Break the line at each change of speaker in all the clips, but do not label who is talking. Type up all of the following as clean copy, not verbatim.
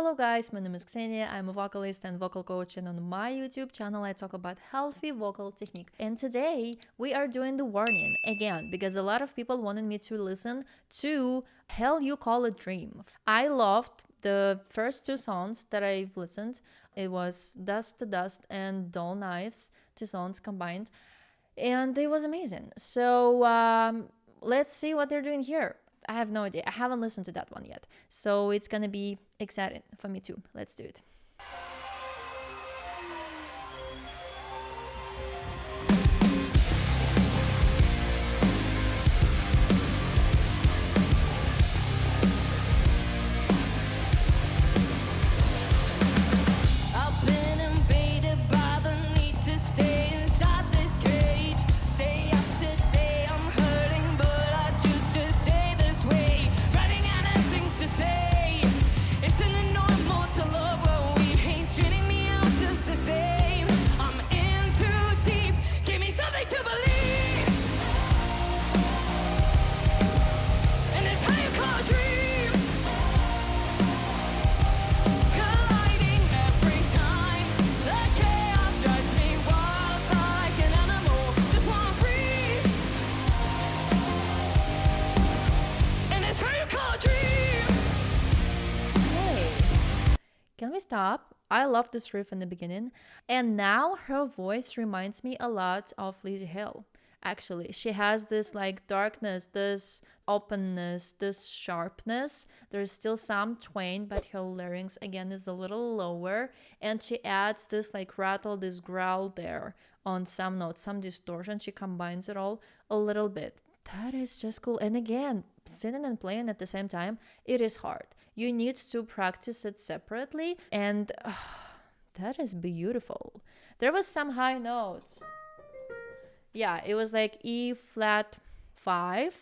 Hello guys, my name is Ksenia. I'm a vocalist and vocal coach, and on my YouTube channel I talk about healthy vocal technique. And today we are doing the warning again because a lot of people wanted me to listen to Hell You Call It Dream. I loved the first two songs that I've listened. It was Dust to Dust and Dull Knives, two songs combined, and it was amazing. So let's see what they're doing here. I have no idea. I haven't listened to that one yet. So it's gonna be exciting for me too. Let's do it.
I've been invaded by the need to stay inside this cage. Day after day I'm hurting, but I choose to stay this way. Running out of things to say. It's an normal to love what we hate, treating me out just the same. I'm in too deep, give me something to believe. And it's how you call a dream. Colliding every time, the chaos drives me wild like an animal. Just wanna breathe, and it's how you call a dream.
Hey, can we stop? I love this riff in the beginning, and now her voice reminds me a lot of Lizzie Hill. Actually, she has this like darkness, this openness, this sharpness. There's still some twang, but her larynx again is a little lower, and she adds this like rattle, this growl there on some notes, some distortion. She combines it all a little bit. That is just cool. And again, singing and playing at the same time, it is hard. You need to practice it separately, and that is beautiful. There was some high notes. Yeah, it was like E flat 5.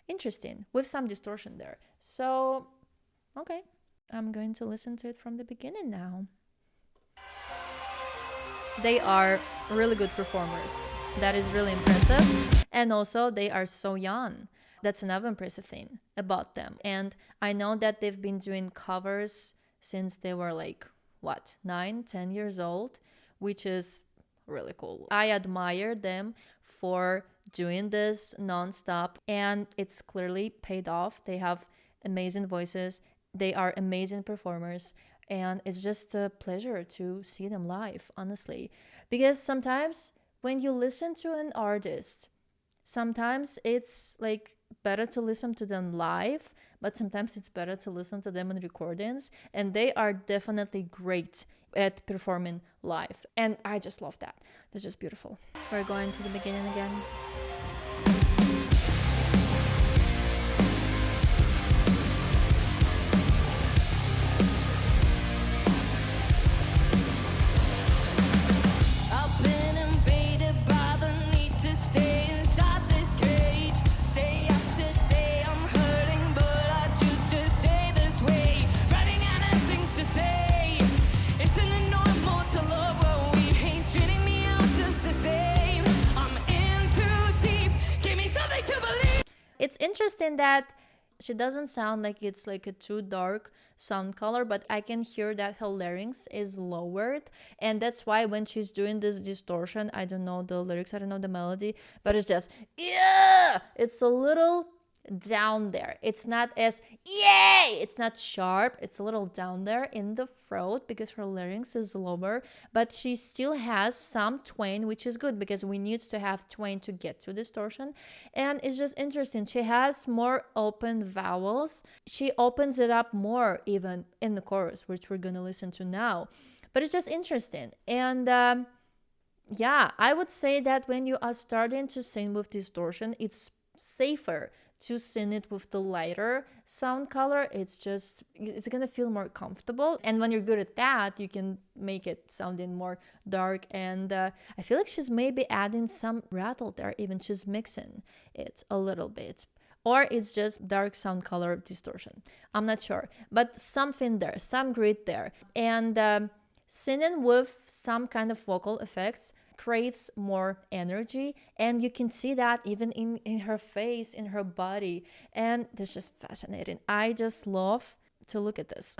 Interesting, with some distortion there. So, okay, I'm going to listen to it from the beginning now. They are really good performers. That is really impressive. And also, they are so young. That's another impressive thing about them. And I know that they've been doing covers since they were like, what, 9, 10 years old, which is really cool. I admire them for doing this nonstop, and it's clearly paid off. They have amazing voices, they are amazing performers, and it's just a pleasure to see them live, honestly. Because sometimes when you listen to an artist, sometimes it's like better to listen to them live, but sometimes it's better to listen to them in recordings, and they are definitely great at performing live, and I just love that. That's just beautiful. We're going to the beginning again.
I've been invaded by the need to stay inside this cage. Day after day I'm hurting, but I choose to stay this way. Running out of things to say. It's an normal to love what we hate, treating me out just the same. I'm in too deep, give me something to believe.
It's interesting that she doesn't sound like it's like a too dark sound color, but I can hear that her larynx is lowered, and that's why when she's doing this distortion, I don't know the lyrics, I don't know the melody, but it's just yeah, it's a little down there. It's not as yay, it's not sharp, it's a little down there in the throat because her larynx is lower, but she still has some twang, which is good because we need to have twang to get to distortion. And it's just interesting, she has more open vowels, she opens it up more even in the chorus, which we're gonna listen to now. But it's just interesting. And yeah, I would say that when you are starting to sing with distortion, it's safer to sing it with the lighter sound color. It's gonna feel more comfortable, and when you're good at that, you can make it sounding more dark. And I feel like she's maybe adding some rattle there, even she's mixing it a little bit, or it's just dark sound color distortion, I'm not sure, but something there, some grit there. And singing with some kind of vocal effects craves more energy, and you can see that even in her face, in her body, and that's just fascinating. I just love to look at this.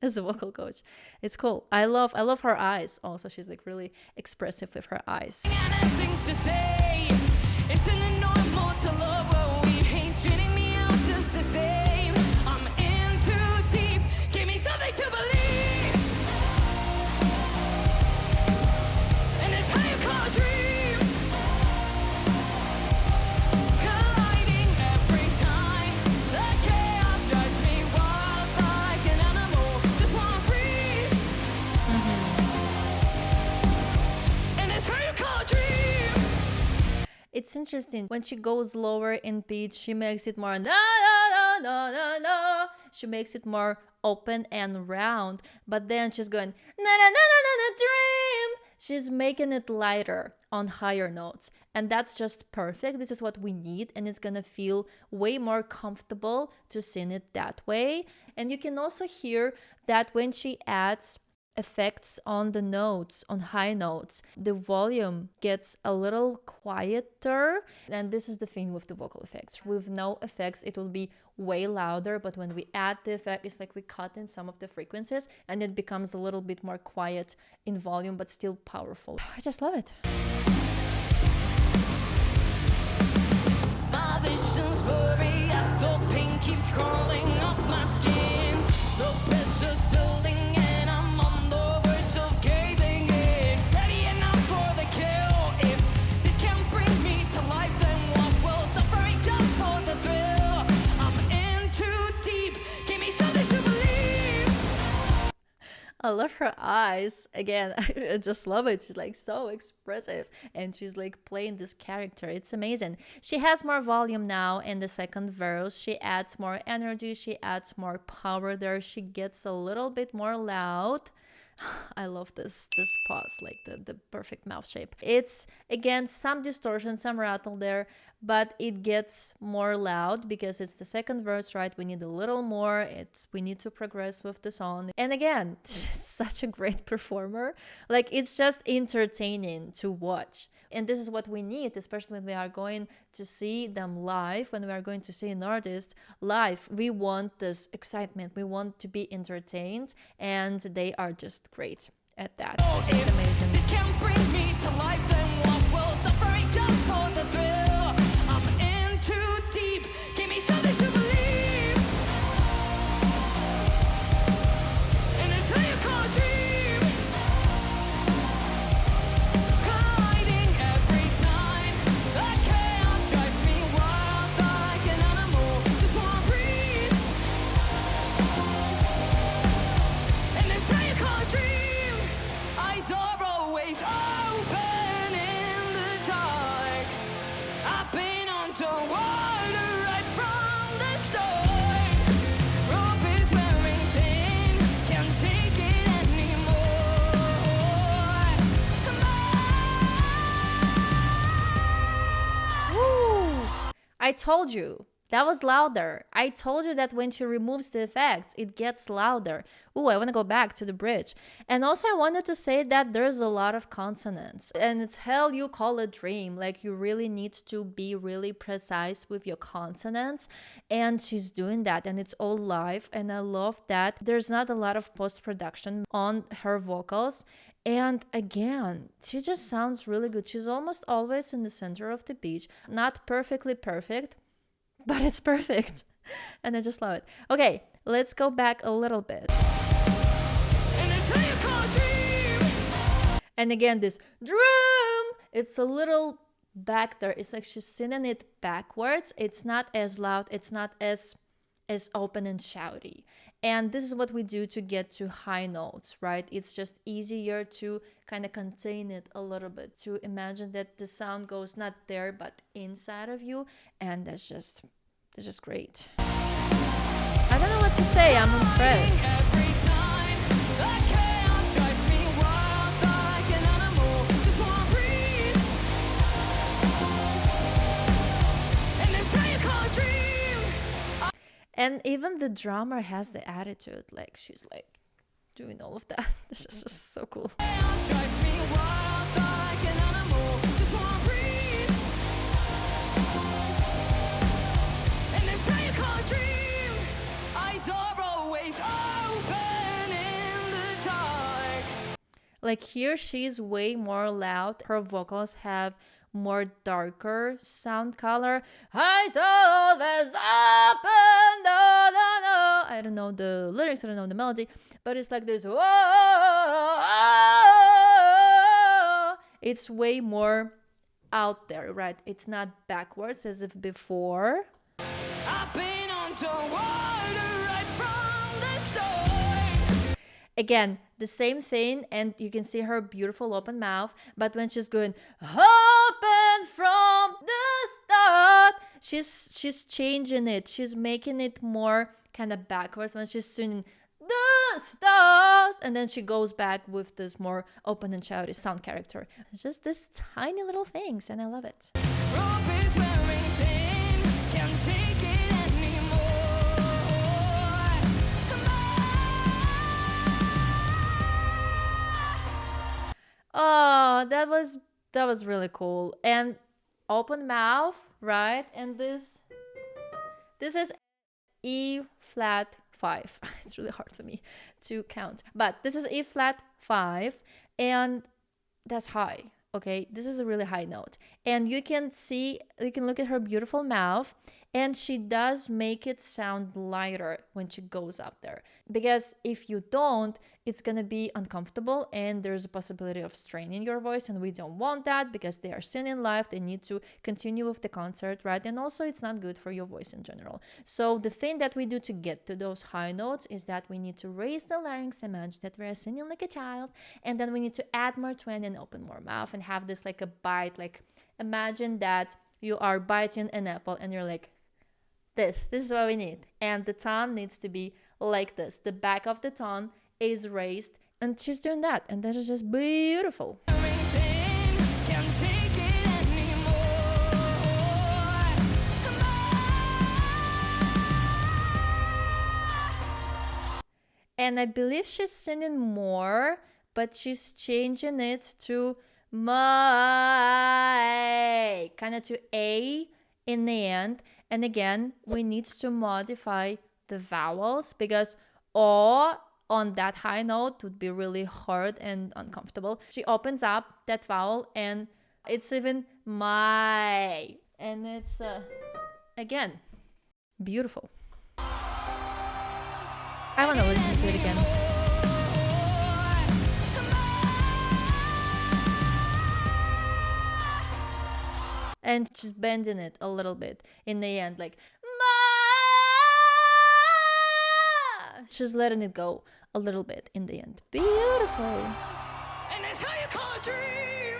as a vocal coach. It's cool. I love her eyes. Also, she's like really expressive with her eyes.
And I have things to say. It's an normal to love what we hate, treating me out just the same. I'm in too deep. Give me something to believe. And it's how you call a dream. Colliding every time. The chaos drives me wild like an animal. Just wanna breathe. And it's how you call a dream.
It's interesting. When she goes lower in pitch, she makes it more na na na na na. She makes it more open and round. But then she's going na na na na na na dream. She's making it lighter on higher notes. And that's just perfect. This is what we need. And it's gonna feel way more comfortable to sing it that way. And you can also hear that when she adds effects on the notes, on high notes, the volume gets a little quieter. And this is the thing with the vocal effects. With no effects, it will be way louder, but when we add the effect, it's like we cut in some of the frequencies and it becomes a little bit more quiet in volume, but still powerful. I just love it.
My vision's blurry as the pain keeps crawling up my skin. The pressure's building and I'm on the verge of caving in. Ready enough for the kill. If this can't bring me to life, then what will? Suffering just for the thrill. I'm in too deep. Give me something to believe.
I love her eyes. Again, I just love it. She's like so expressive and she's like playing this character. It's amazing. She has more volume now in the second verse. She adds more energy. She adds more power there. She gets a little bit more loud. I love this pause, like the perfect mouth shape. It's again some distortion, some rattle there, but it gets more loud because it's the second verse, right? We need a little more. We need to progress with the song. And again, such a great performer. Like it's just entertaining to watch. And this is what we need, especially when we are going to see them live, when we are going to see an artist live. We want this excitement. We want to be entertained, and they are just great at that. It's just amazing.
This can't bring me to life, then what will? Suffering just for the thrill. I'm in too deep. Give me something to believe. And it's how you call a dream. Colliding every time. The chaos drives me wild like an animal. Just wanna breathe. And it's how you call a dream. Eyes are always open in the dark. I've been underwater right from the start. Rope is wearing thin, can't take it anymore.
Woo! I told you. That was louder. I told you that when she removes the effects, it gets louder. Ooh, I want to go back to the bridge. And also I wanted to say that there's a lot of consonants. And it's hell you call a dream. Like you really need to be really precise with your consonants. And she's doing that and it's all live. And I love that there's not a lot of post-production on her vocals. And again, she just sounds really good. She's almost always in the center of the pitch. Not perfectly perfect, but it's perfect. And I just love it. Okay, let's go back a little bit.
And it's how you call a dream.
And again, this drum, it's a little back there. It's like she's singing it backwards. It's not as loud. It's not as open and shouty. And this is what we do to get to high notes, right? It's just easier to kind of contain it a little bit, to imagine that the sound goes not there, but inside of you. And that's just great. I don't know what to say. I'm impressed.
Every time the chaos drives me wild like an animal. Just wanna breathe. And it's how you call a dream.
And even the drummer has the attitude. Like she's like doing all of that. It's just so cool.
Chaos drives me wild like an animal. Just wanna breathe. And it's how you call a dream. Eyes are always open
Like here, she's way more loud. Her vocals have more darker sound color. I saw this open, no, no, no. I don't know the lyrics, I don't know the melody, but it's like this. Whoa, it's way more out there, right? It's not backwards as if before.
I've been underwater right from the start.
Again, the same thing, and you can see her beautiful open mouth, but when she's going open from the start, she's changing it. She's making it more kind of backwards when she's singing the stars, and then she goes back with this more open and shouty sound character. It's just this tiny little things, and I love it.
Rope is wearing thin, can't take it anymore.
Oh, that was really cool. And open mouth, right? And this is E flat 5. It's really hard for me to count, but this is E flat 5, and that's high. Okay, this is a really high note, and you can look at her beautiful mouth, and she does make it sound lighter when she goes up there, because if you don't, it's gonna be uncomfortable, and there's a possibility of straining your voice, and we don't want that because they are singing live. They need to continue with the concert, right? And also it's not good for your voice in general. So the thing that we do to get to those high notes is that we need to raise the larynx, imagine that we are singing like a child, and then we need to add more twang and open more mouth and have this like a bite. Like imagine that you are biting an apple and you're like, this is what we need, and the tongue needs to be like this. The back of the tongue is raised, and she's doing that, and that is just beautiful.
Can't take it anymore.
And I believe she's singing more, but she's changing it to my, kind of to A in the end. And again, we need to modify the vowels because O on that high note would be really hard and uncomfortable. She opens up that vowel and it's even my, and it's again beautiful. I want to listen to it again. And just bending it a little bit in the end, like ma. Just letting it go a little bit in the end. Beautiful.
And that's how you call a dream.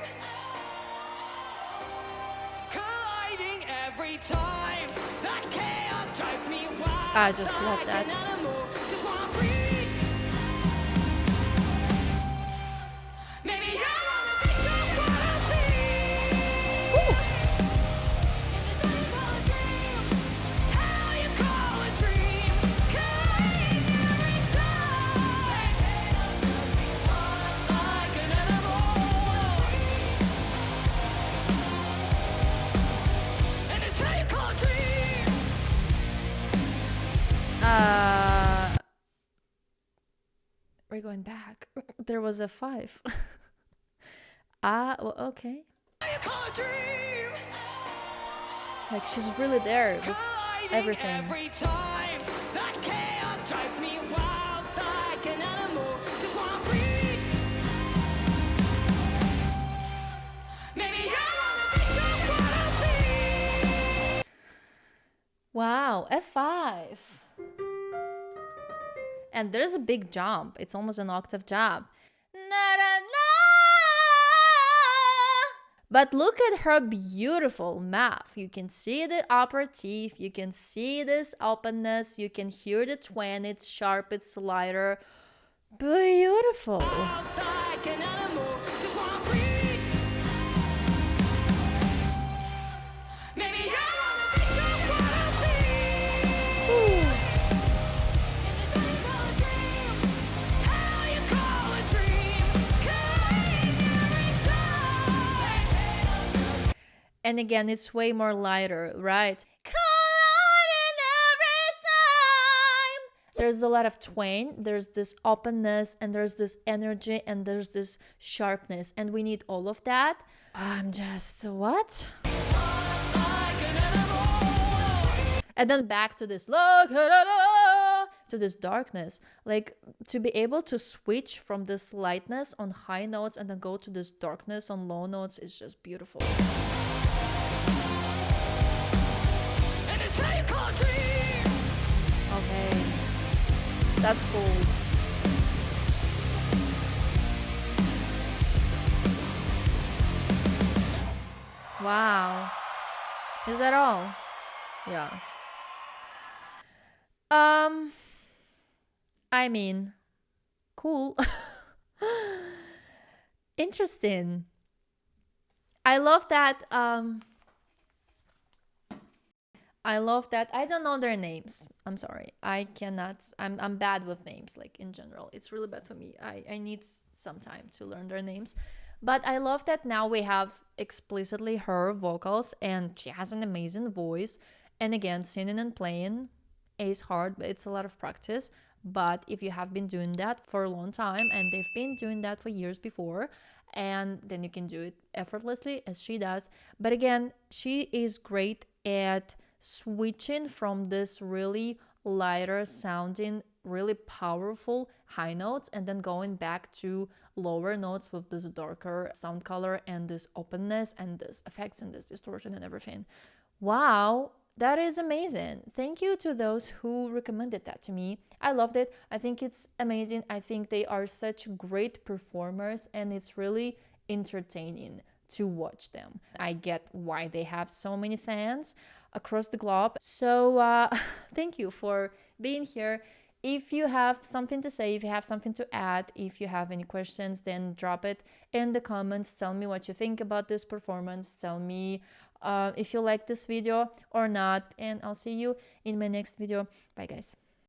Colliding every time. That chaos drives me wild.
I just love
Like
that.
an animal, just wanna breathe. Maybe I wanna become what I feel. How you call a dream. Colliding every time. Like an animal. And it's how you call a dream.
We're going back. There was a 5. Well, okay.
How you call a dream.
Like she's really there with
Colliding
everything.
every time. That chaos drives me wild like an animal. Just wanna breathe. Maybe I wanna become what I feel.
Wow, F5. And there's a big jump. It's almost an octave jump. Na, na, na. But look at her beautiful mouth. You can see the upper teeth. You can see this openness. You can hear the twang. It's sharp. It's lighter. Beautiful.
Wild like an animal. Just wanna breathe. Maybe I wanna become what I feel. How you call a dream. Colliding every time.
And again, it's way more lighter, right? Colliding every time. There's a lot of twain, there's this openness, and there's this energy, and there's this sharpness, and we need all of that. I'm just, what? And then back to this to this darkness, like to be able to switch from this lightness on high notes and then go to this darkness on low notes is just beautiful. Okay, that's cool. Wow, is that all? Yeah. I mean, cool. Interesting. I love that. I love that. I don't know their names. I'm sorry. I cannot. I'm bad with names, like in general. It's really bad for me. I need some time to learn their names. But I love that now we have explicitly her vocals, and she has an amazing voice. And again, singing and playing is hard, but it's a lot of practice. But if you have been doing that for a long time, and they've been doing that for years before, and then you can do it effortlessly as she does. But again, she is great at switching from this really lighter sounding, really powerful high notes, and then going back to lower notes with this darker sound color and this openness and this effects and this distortion and everything. Wow, that is amazing. Thank you to those who recommended that to me. I loved it. I think it's amazing. I think they are such great performers, and it's really entertaining to watch them. I get why they have so many fans across the globe. So thank you for being here. If you have something to say, if you have something to add, if you have any questions, then drop it in the comments. Tell me what you think about this performance. Tell me if you like this video or not. And I'll see you in my next video. Bye, guys.